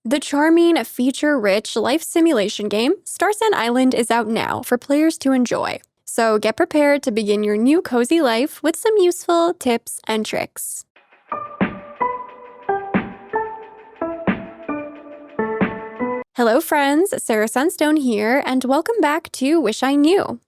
The charming, feature-rich life simulation game, Starsand Island is out now for players to enjoy. So get prepared to begin your new cozy life with some useful tips and tricks. Hello friends, Sarah Sunstone here, and welcome back to Wish I Knew.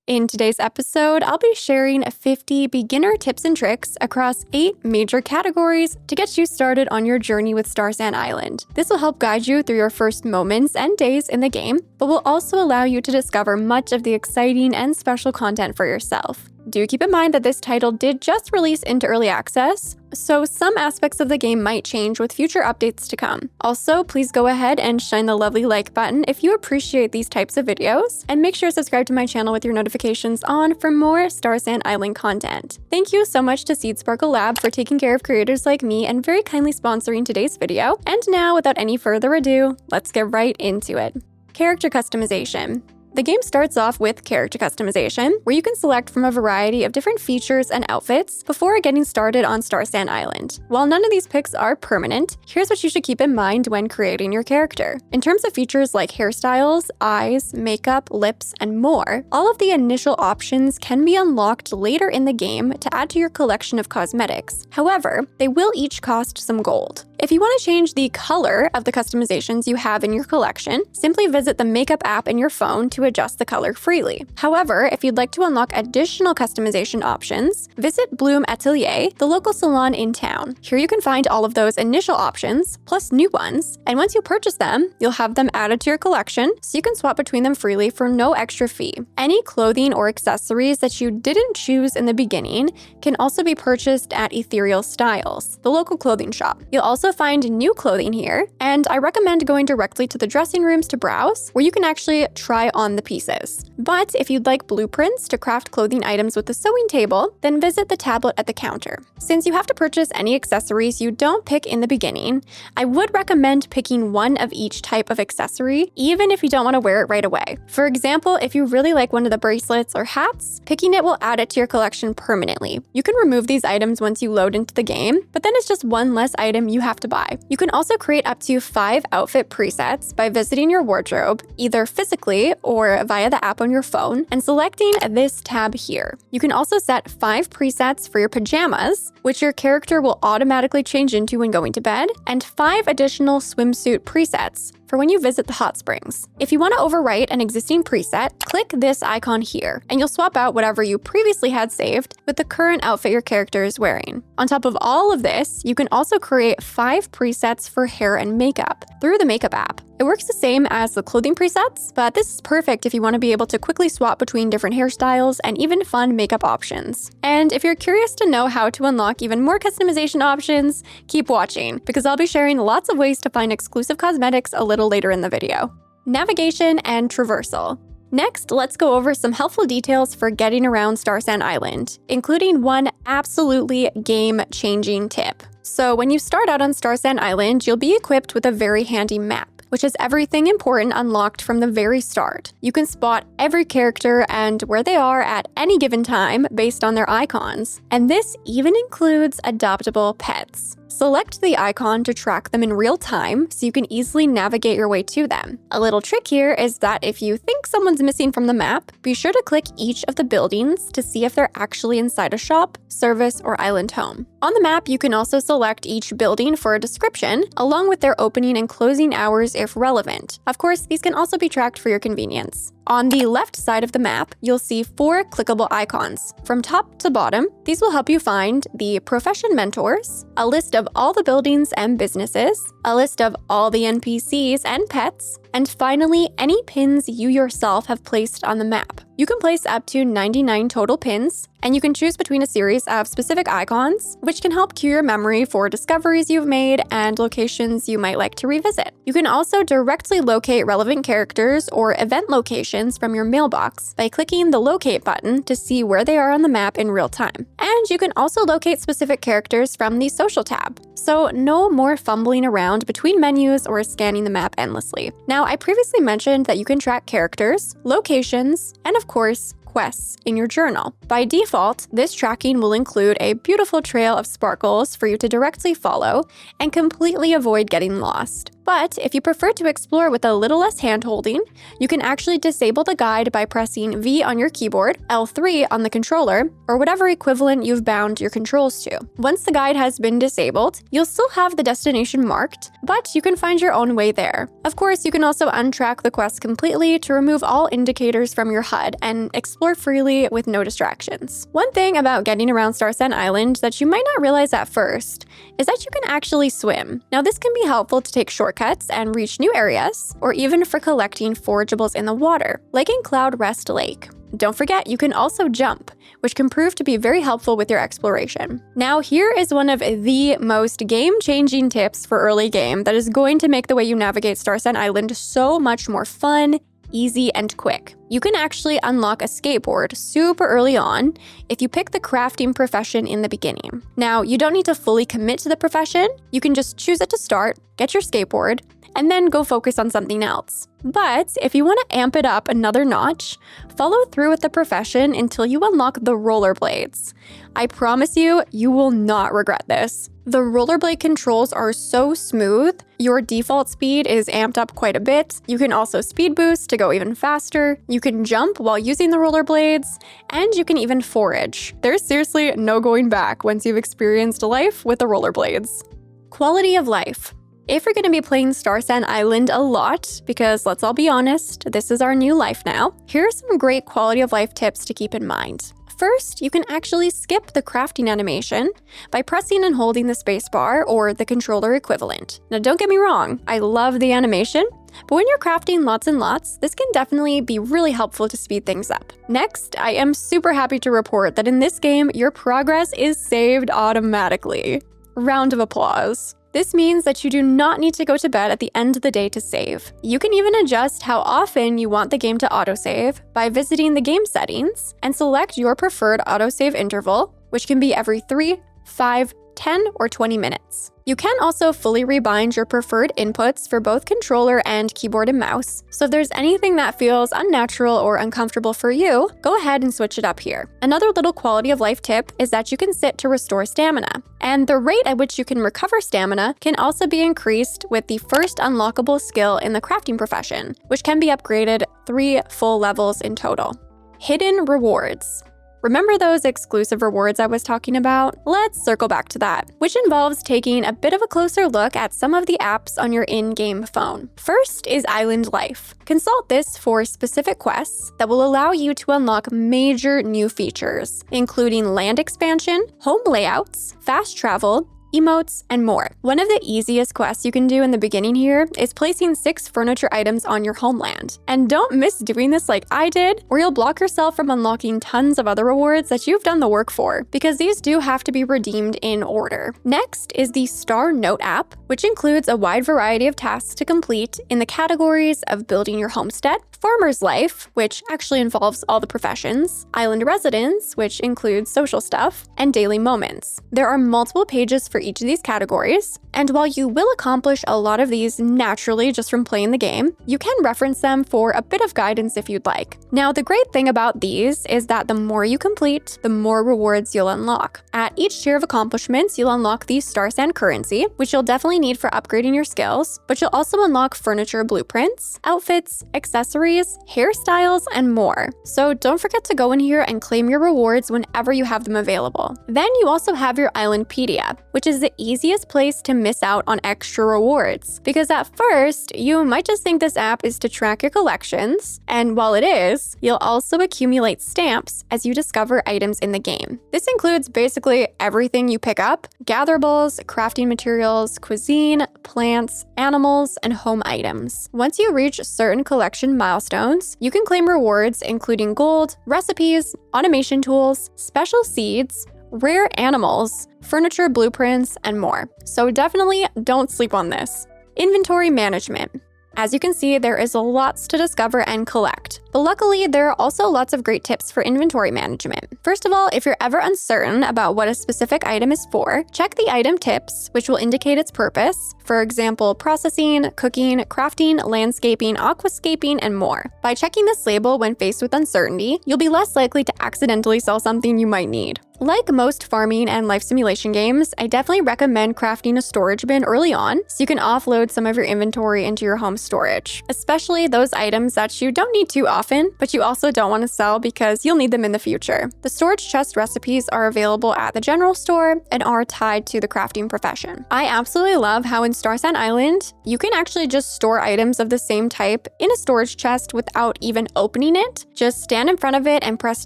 In today's episode, I'll be sharing 50 beginner tips and tricks across 8 major categories to get you started on your journey with Starsand Island. This will help guide you through your first moments and days in the game, but will also allow you to discover much of the exciting and special content for yourself. Do keep in mind that this title did just release into early access, so some aspects of the game might change with future updates to come. Also, please go ahead and shine the lovely like button if you appreciate these types of videos, and make sure to subscribe to my channel with your notifications on for more Starsand Island content. Thank you so much to Seed Sparkle Lab for taking care of creators like me and very kindly sponsoring today's video. And now, without any further ado, let's get right into it. Character customization. The game starts off with character customization, where you can select from a variety of different features and outfits before getting started on Starsand Island. While none of these picks are permanent, here's what you should keep in mind when creating your character. In terms of features like hairstyles, eyes, makeup, lips, and more, all of the initial options can be unlocked later in the game to add to your collection of cosmetics. However, they will each cost some gold. If you want to change the color of the customizations you have in your collection, simply visit the makeup app in your phone to adjust the color freely. However, if you'd like to unlock additional customization options, visit Bloom Atelier, the local salon in town. Here you can find all of those initial options, plus new ones, and once you purchase them, you'll have them added to your collection, so you can swap between them freely for no extra fee. Any clothing or accessories that you didn't choose in the beginning can also be purchased at Ethereal Styles, the local clothing shop. You'll also find new clothing here, and I recommend going directly to the dressing rooms to browse, where you can actually try on the pieces. But if you'd like blueprints to craft clothing items with the sewing table, then visit the tablet at the counter. Since you have to purchase any accessories you don't pick in the beginning, I would recommend picking one of each type of accessory, even if you don't want to wear it right away. For example, if you really like one of the bracelets or hats, picking it will add it to your collection permanently. You can remove these items once you load into the game, but then it's just one less item you have to buy. You can also create up to 5 outfit presets by visiting your wardrobe, either physically or via the app on your phone, and selecting this tab here. You can also set 5 presets for your pajamas, which your character will automatically change into when going to bed, and 5 additional swimsuit presets for when you visit the hot springs. If you want to overwrite an existing preset, click this icon here, and you'll swap out whatever you previously had saved with the current outfit your character is wearing. On top of all of this, you can also create 5 presets for hair and makeup through the makeup app. It works the same as the clothing presets, but this is perfect if you want to be able to quickly swap between different hairstyles and even fun makeup options. And if you're curious to know how to unlock even more customization options, keep watching, because I'll be sharing lots of ways to find exclusive cosmetics a little later in the video. Navigation and traversal. Next, let's go over some helpful details for getting around Starsand Island, including one absolutely game-changing tip. So when you start out on Starsand Island, you'll be equipped with a very handy map, which has everything important unlocked from the very start. You can spot every character and where they are at any given time based on their icons, and this even includes adoptable pets. Select the icon to track them in real time so you can easily navigate your way to them. A little trick here is that if you think someone's missing from the map, be sure to click each of the buildings to see if they're actually inside a shop, service, or island home. On the map, you can also select each building for a description, along with their opening and closing hours if relevant. Of course, these can also be tracked for your convenience. On the left side of the map, you'll see 4 clickable icons. From top to bottom, these will help you find the profession mentors, a list of all the buildings and businesses, a list of all the NPCs and pets, and finally, any pins you yourself have placed on the map. You can place up to 99 total pins, and you can choose between a series of specific icons, which can help cue your memory for discoveries you've made and locations you might like to revisit. You can also directly locate relevant characters or event locations from your mailbox by clicking the Locate button to see where they are on the map in real time. And you can also locate specific characters from the Social tab. So no more fumbling around between menus or scanning the map endlessly. Now, I previously mentioned that you can track characters, locations, and of course, quests in your journal. By default, this tracking will include a beautiful trail of sparkles for you to directly follow and completely avoid getting lost. But if you prefer to explore with a little less hand-holding, you can actually disable the guide by pressing V on your keyboard, L3 on the controller, or whatever equivalent you've bound your controls to. Once the guide has been disabled, you'll still have the destination marked, but you can find your own way there. Of course, you can also untrack the quest completely to remove all indicators from your HUD and explore freely with no distractions. One thing about getting around Starsand Island that you might not realize at first is that you can actually swim. Now, this can be helpful to take shortcuts and reach new areas, or even for collecting forageables in the water, like in Cloud Rest Lake. Don't forget, you can also jump, which can prove to be very helpful with your exploration. Now, here is one of the most game-changing tips for early game that is going to make the way you navigate Starsand Island so much more fun, easy, and quick. You can actually unlock a skateboard super early on if you pick the crafting profession in the beginning. Now, you don't need to fully commit to the profession. You can just choose it to start, get your skateboard, and then go focus on something else. But if you want to amp it up another notch, follow through with the profession until you unlock the rollerblades. I promise you, you will not regret this. The rollerblade controls are so smooth, your default speed is amped up quite a bit. You can also speed boost to go even faster. You can jump while using the rollerblades, and you can even forage. There's seriously no going back once you've experienced life with the rollerblades. Quality of life. If you're going to be playing Starsand Island a lot, because let's all be honest, this is our new life now, here are some great quality of life tips to keep in mind. First, you can actually skip the crafting animation by pressing and holding the spacebar or the controller equivalent. Now, don't get me wrong, I love the animation, but when you're crafting lots and lots, this can definitely be really helpful to speed things up. Next, I am super happy to report that in this game, your progress is saved automatically. Round of applause. This means that you do not need to go to bed at the end of the day to save. You can even adjust how often you want the game to autosave by visiting the game settings and select your preferred autosave interval, which can be every 3, 5, 10, or 20 minutes. You can also fully rebind your preferred inputs for both controller and keyboard and mouse, so if there's anything that feels unnatural or uncomfortable for you, go ahead and switch it up here. Another little quality of life tip is that you can sit to restore stamina, and the rate at which you can recover stamina can also be increased with the first unlockable skill in the crafting profession, which can be upgraded 3 full levels in total. Hidden rewards. Remember those exclusive rewards I was talking about? Let's circle back to that, which involves taking a bit of a closer look at some of the apps on your in-game phone. First is Island Life. Consult this for specific quests that will allow you to unlock major new features, including land expansion, home layouts, fast travel, emotes, and more. One of the easiest quests you can do in the beginning here is placing 6 furniture items on your homeland. And don't miss doing this like I did, or you'll block yourself from unlocking tons of other rewards that you've done the work for, because these do have to be redeemed in order. Next is the Star Note app, which includes a wide variety of tasks to complete in the categories of building your homestead, Farmer's Life, which actually involves all the professions, Island Residence, which includes social stuff, and Daily Moments. There are multiple pages for each of these categories, and while you will accomplish a lot of these naturally just from playing the game, you can reference them for a bit of guidance if you'd like. Now, the great thing about these is that the more you complete, the more rewards you'll unlock. At each tier of accomplishments, you'll unlock the Starsand currency, which you'll definitely need for upgrading your skills, but you'll also unlock furniture blueprints, outfits, accessories, hairstyles, and more. So don't forget to go in here and claim your rewards whenever you have them available. Then you also have your Islandpedia, which is the easiest place to miss out on extra rewards. Because at first, you might just think this app is to track your collections, and while it is, you'll also accumulate stamps as you discover items in the game. This includes basically everything you pick up: gatherables, crafting materials, cuisine, plants, animals, and home items. Once you reach certain collection milestones, you can claim rewards including gold, recipes, automation tools, special seeds, rare animals, furniture blueprints, and more. So definitely don't sleep on this. Inventory management. As you can see, there is lots to discover and collect. But luckily, there are also lots of great tips for inventory management. First of all, if you're ever uncertain about what a specific item is for, check the item tips, which will indicate its purpose. For example, processing, cooking, crafting, landscaping, aquascaping, and more. By checking this label when faced with uncertainty, you'll be less likely to accidentally sell something you might need. Like most farming and life simulation games, I definitely recommend crafting a storage bin early on so you can offload some of your inventory into your home storage, especially those items that you don't need too often, but you also don't want to sell because you'll need them in the future. The storage chest recipes are available at the general store and are tied to the crafting profession. I absolutely love how in Starsand Island, you can actually just store items of the same type in a storage chest without even opening it. Just stand in front of it and press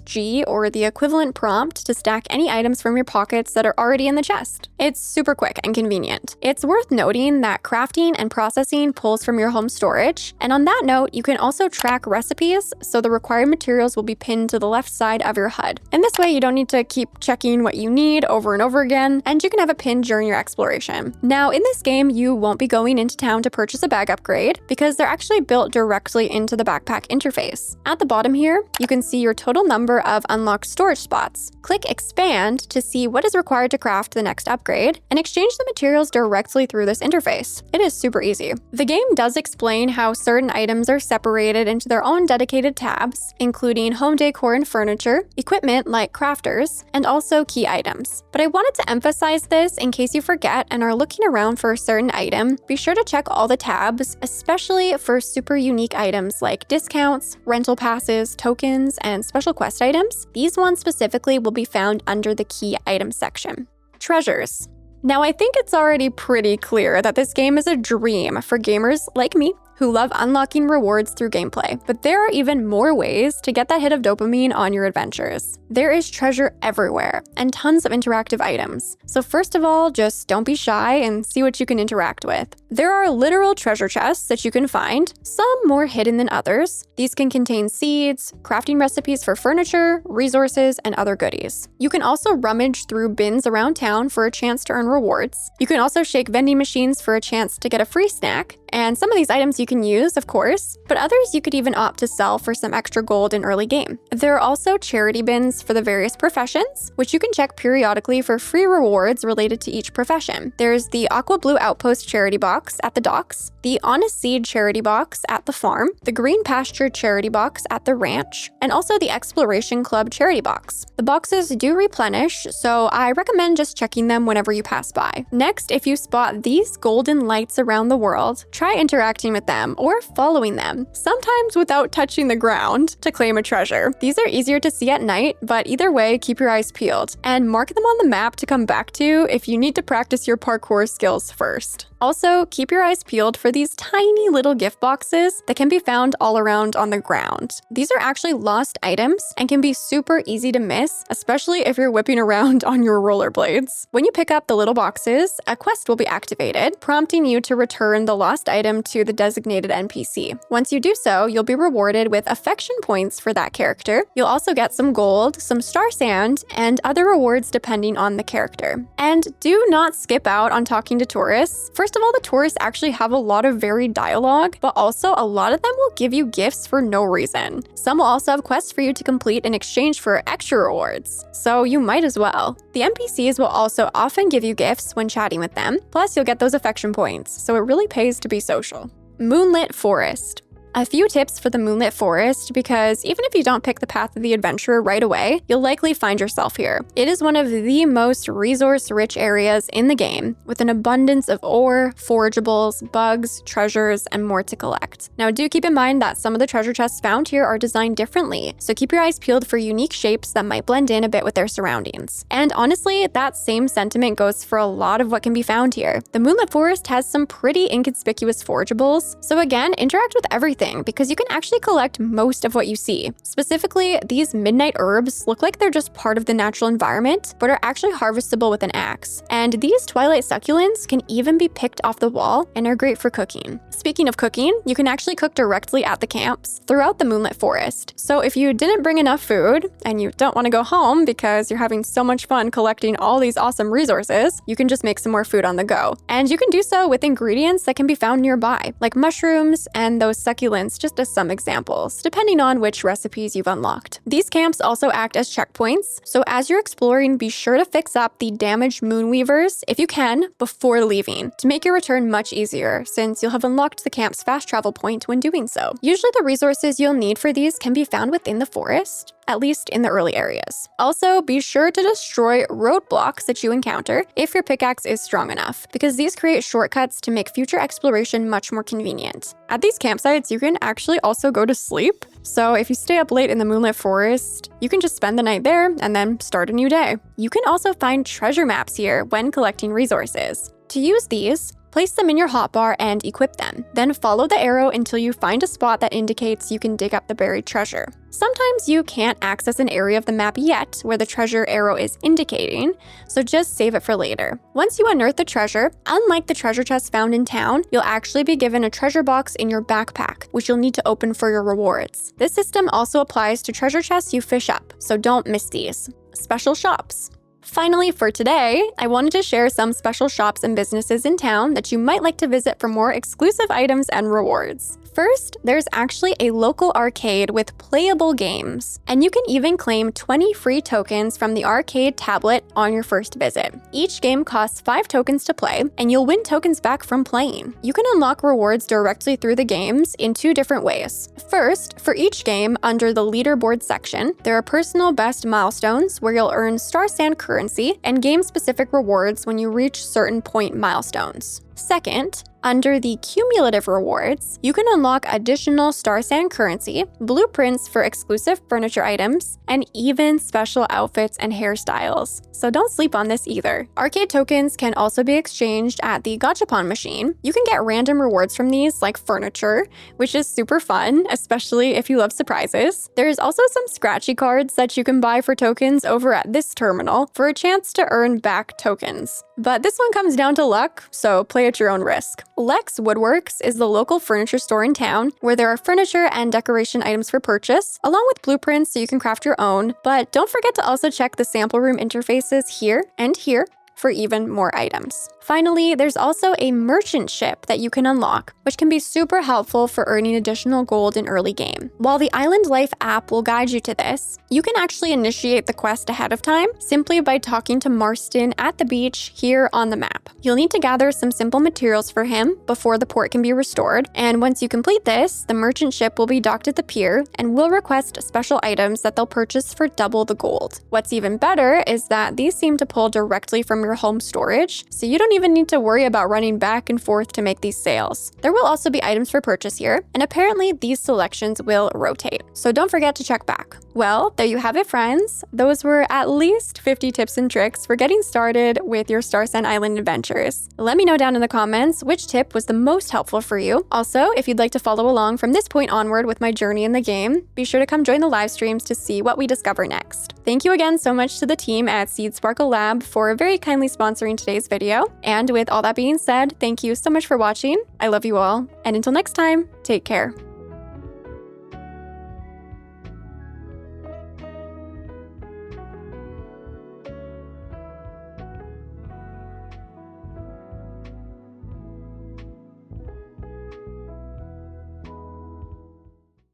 G or the equivalent prompt to stack any items from your pockets that are already in the chest. It's super quick and convenient. It's worth noting that crafting and processing pulls from your home storage, and on that note, you can also track recipes, so the required materials will be pinned to the left side of your HUD. And this way, you don't need to keep checking what you need over and over again, and you can have it pinned during your exploration. Now, in this game, you won't be going into town to purchase a bag upgrade because they're actually built directly into the backpack interface. At the bottom here, you can see your total number of unlocked storage spots. Click Expand to see what is required to craft the next upgrade and exchange the materials directly through this interface. It is super easy. The game does explain how certain items are separated into their own dedicated tabs, including home decor and furniture, equipment like crafters, and also key items. But I wanted to emphasize this in case you forget and are looking around for a certain item. Be sure to check all the tabs, especially for super unique items like discounts, rental passes, tokens, and special quest items. These ones specifically will be found under the key item section. Treasures. Now, I think it's already pretty clear that this game is a dream for gamers like me who love unlocking rewards through gameplay. But there are even more ways to get that hit of dopamine on your adventures. There is treasure everywhere and tons of interactive items. So first of all, just don't be shy and see what you can interact with. There are literal treasure chests that you can find, some more hidden than others. These can contain seeds, crafting recipes for furniture, resources, and other goodies. You can also rummage through bins around town for a chance to earn rewards. You can also shake vending machines for a chance to get a free snack. And some of these items you can use, of course, but others you could even opt to sell for some extra gold in early game. There are also charity bins for the various professions, which you can check periodically for free rewards related to each profession. There's the Aqua Blue Outpost charity box at the docks, the Honest Seed charity box at the farm, the Green Pasture charity box at the ranch, and also the Exploration Club charity box. The boxes do replenish, so I recommend just checking them whenever you pass by. Next, if you spot these golden lights around the world, try interacting with them or following them, sometimes without touching the ground, to claim a treasure. These are easier to see at night, but either way, keep your eyes peeled and mark them on the map to come back to if you need to practice your parkour skills first. Also, keep your eyes peeled for these tiny little gift boxes that can be found all around on the ground. These are actually lost items and can be super easy to miss, especially if you're whipping around on your rollerblades. When you pick up the little boxes, a quest will be activated, prompting you to return the lost item to the designated NPC. Once you do so, you'll be rewarded with affection points for that character. You'll also get some gold, some star sand, and other rewards depending on the character. And do not skip out on talking to tourists. First of all, the tourists actually have a lot of varied dialogue, but also a lot of them will give you gifts for no reason. Some will also have quests for you to complete in exchange for extra rewards, so you might as well. The NPCs will also often give you gifts when chatting with them, plus you'll get those affection points, so it really pays to be social. Moonlit Forest. A few tips for the Moonlit Forest, because even if you don't pick the path of the adventurer right away, you'll likely find yourself here. It is one of the most resource-rich areas in the game, with an abundance of ore, forageables, bugs, treasures, and more to collect. Now, do keep in mind that some of the treasure chests found here are designed differently, so keep your eyes peeled for unique shapes that might blend in a bit with their surroundings. And honestly, that same sentiment goes for a lot of what can be found here. The Moonlit Forest has some pretty inconspicuous forageables, so again, interact with everything. thing because you can actually collect most of what you see. Specifically, these midnight herbs look like they're just part of the natural environment, but are actually harvestable with an axe. And these twilight succulents can even be picked off the wall and are great for cooking. Speaking of cooking, you can actually cook directly at the camps throughout the Moonlit Forest. So if you didn't bring enough food and you don't want to go home because you're having so much fun collecting all these awesome resources, you can just make some more food on the go. And you can do so with ingredients that can be found nearby, like mushrooms and those succulents, just as some examples, depending on which recipes you've unlocked. These camps also act as checkpoints, so as you're exploring, be sure to fix up the damaged moonweavers, if you can, before leaving, to make your return much easier, since you'll have unlocked the camp's fast travel point when doing so. Usually the resources you'll need for these can be found within the forest, at least in the early areas. Also, be sure to destroy roadblocks that you encounter if your pickaxe is strong enough, because these create shortcuts to make future exploration much more convenient. At these campsites, you can actually also go to sleep. So if you stay up late in the Moonlit Forest, you can just spend the night there and then start a new day. You can also find treasure maps here when collecting resources. To use these, place them in your hotbar and equip them. Then follow the arrow until you find a spot that indicates you can dig up the buried treasure. Sometimes you can't access an area of the map yet where the treasure arrow is indicating, so just save it for later. Once you unearth the treasure, unlike the treasure chests found in town, you'll actually be given a treasure box in your backpack, which you'll need to open for your rewards. This system also applies to treasure chests you fish up, so don't miss these. Special shops. Finally, for today, I wanted to share some special shops and businesses in town that you might like to visit for more exclusive items and rewards. First, there's actually a local arcade with playable games, and you can even claim 20 free tokens from the arcade tablet on your first visit. Each game costs 5 tokens to play, and you'll win tokens back from playing. You can unlock rewards directly through the games in 2 different ways. First, for each game, under the leaderboard section, there are personal best milestones where you'll earn Starsand currency and game-specific rewards when you reach certain point milestones. Second, under the cumulative rewards, you can unlock additional Starsand currency, blueprints for exclusive furniture items, and even special outfits and hairstyles. So don't sleep on this either. Arcade tokens can also be exchanged at the gachapon machine. You can get random rewards from these, like furniture, which is super fun, especially if you love surprises. There's also some scratchy cards that you can buy for tokens over at this terminal for a chance to earn back tokens. But this one comes down to luck, so play at your own risk. Lex Woodworks is the local furniture store in town where there are furniture and decoration items for purchase, along with blueprints so you can craft your own. But don't forget to also check the sample room interfaces here and here for even more items. Finally, there's also a merchant ship that you can unlock, which can be super helpful for earning additional gold in early game. While the Island Life app will guide you to this, you can actually initiate the quest ahead of time simply by talking to Marston at the beach here on the map. You'll need to gather some simple materials for him before the port can be restored, and once you complete this, the merchant ship will be docked at the pier and will request special items that they'll purchase for double the gold. What's even better is that these seem to pull directly from your home storage, so you don't even need to worry about running back and forth to make these sales. There will also be items for purchase here, and apparently these selections will rotate, so don't forget to check back. Well, there you have it, friends. Those were at least 50 tips and tricks for getting started with your Starsand Island adventures. Let me know down in the comments which tip was the most helpful for you. Also, if you'd like to follow along from this point onward with my journey in the game, be sure to come join the live streams to see what we discover next. Thank you again so much to the team at Seed Sparkle Lab for very kindly sponsoring today's video. And with all that being said, thank you so much for watching. I love you all. And until next time, take care.